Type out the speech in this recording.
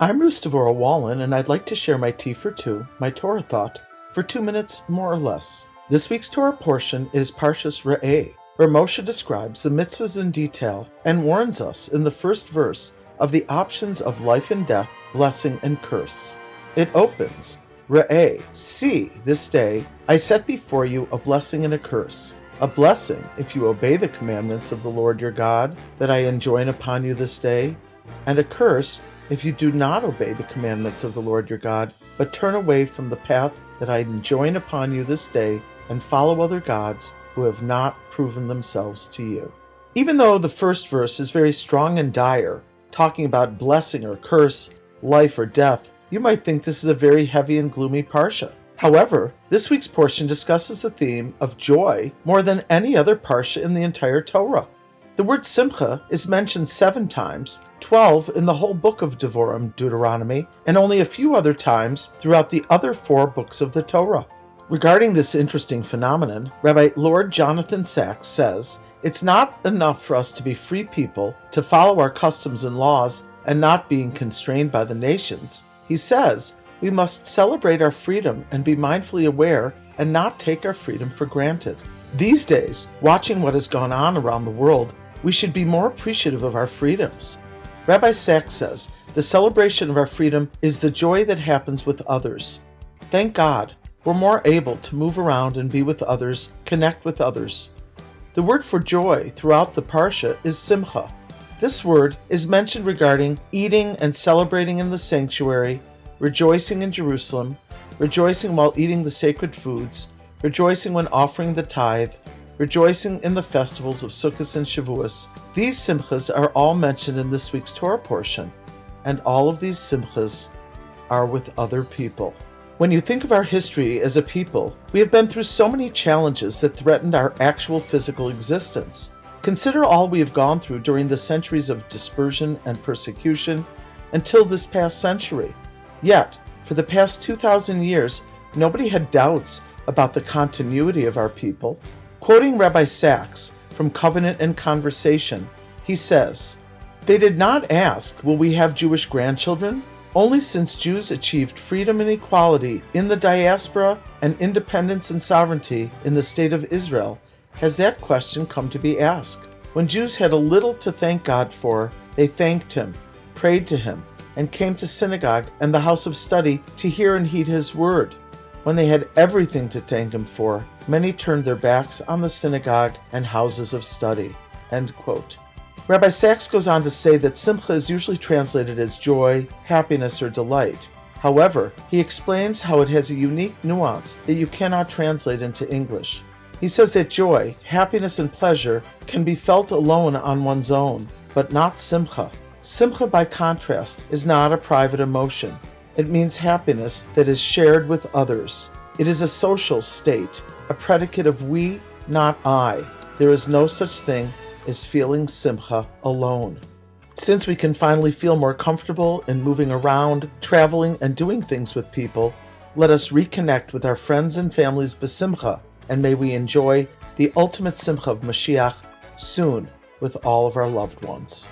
I'm Devorah Wallen, and I'd like to share my Tea for Two, my Torah thought, for 2 minutes more or less. This week's Torah portion is Parshas Re'eh, where Moshe describes the mitzvahs in detail and warns us in the first verse of the options of life and death, blessing and curse. It opens, Re'eh, see, this day I set before you a blessing and a curse. A blessing if you obey the commandments of the Lord your God that I enjoin upon you this day, and a curse if you do not obey the commandments of the Lord your God, but turn away from the path that I enjoin upon you this day, and follow other gods who have not proven themselves to you. Even though the first verse is very strong and dire, talking about blessing or curse, life or death, you might think this is a very heavy and gloomy parsha. However, this week's portion discusses the theme of joy more than any other parsha in the entire Torah. The word simcha is mentioned 7 times, 12 in the whole book of Devorah, Deuteronomy, and only a few other times throughout the other 4 books of the Torah. Regarding this interesting phenomenon, Rabbi Lord Jonathan Sacks says, "It's not enough for us to be free people, to follow our customs and laws, and not being constrained by the nations." He says, we must celebrate our freedom and be mindfully aware and not take our freedom for granted. These days, watching what has gone on around the world, we should be more appreciative of our freedoms. Rabbi Sacks says, the celebration of our freedom is the joy that happens with others. Thank God, we're more able to move around and be with others, connect with others. The word for joy throughout the Parsha is simcha. This word is mentioned regarding eating and celebrating in the sanctuary, rejoicing in Jerusalem, rejoicing while eating the sacred foods, rejoicing when offering the tithe, rejoicing in the festivals of Sukkot and Shavuos. These simchas are all mentioned in this week's Torah portion, and all of these simchas are with other people. When you think of our history as a people, we have been through so many challenges that threatened our actual physical existence. Consider all we have gone through during the centuries of dispersion and persecution until this past century. Yet, for the past 2,000 years, nobody had doubts about the continuity of our people. Quoting Rabbi Sacks from Covenant and Conversation, he says, "They did not ask, will we have Jewish grandchildren? Only since Jews achieved freedom and equality in the diaspora and independence and sovereignty in the state of Israel has that question come to be asked. When Jews had a little to thank God for, they thanked Him, prayed to Him, and came to synagogue and the house of study to hear and heed His word. When they had everything to thank Him for, many turned their backs on the synagogue and houses of study." End quote. Rabbi Sacks goes on to say that simcha is usually translated as joy, happiness, or delight. However, he explains how it has a unique nuance that you cannot translate into English. He says that joy, happiness, and pleasure can be felt alone on one's own, but not simcha. Simcha, by contrast, is not a private emotion. It means happiness that is shared with others. It is a social state, a predicate of we, not I. There is no such thing as feeling simcha alone. Since we can finally feel more comfortable in moving around, traveling, and doing things with people, let us reconnect with our friends and families b'simcha, and may we enjoy the ultimate simcha of Mashiach soon with all of our loved ones.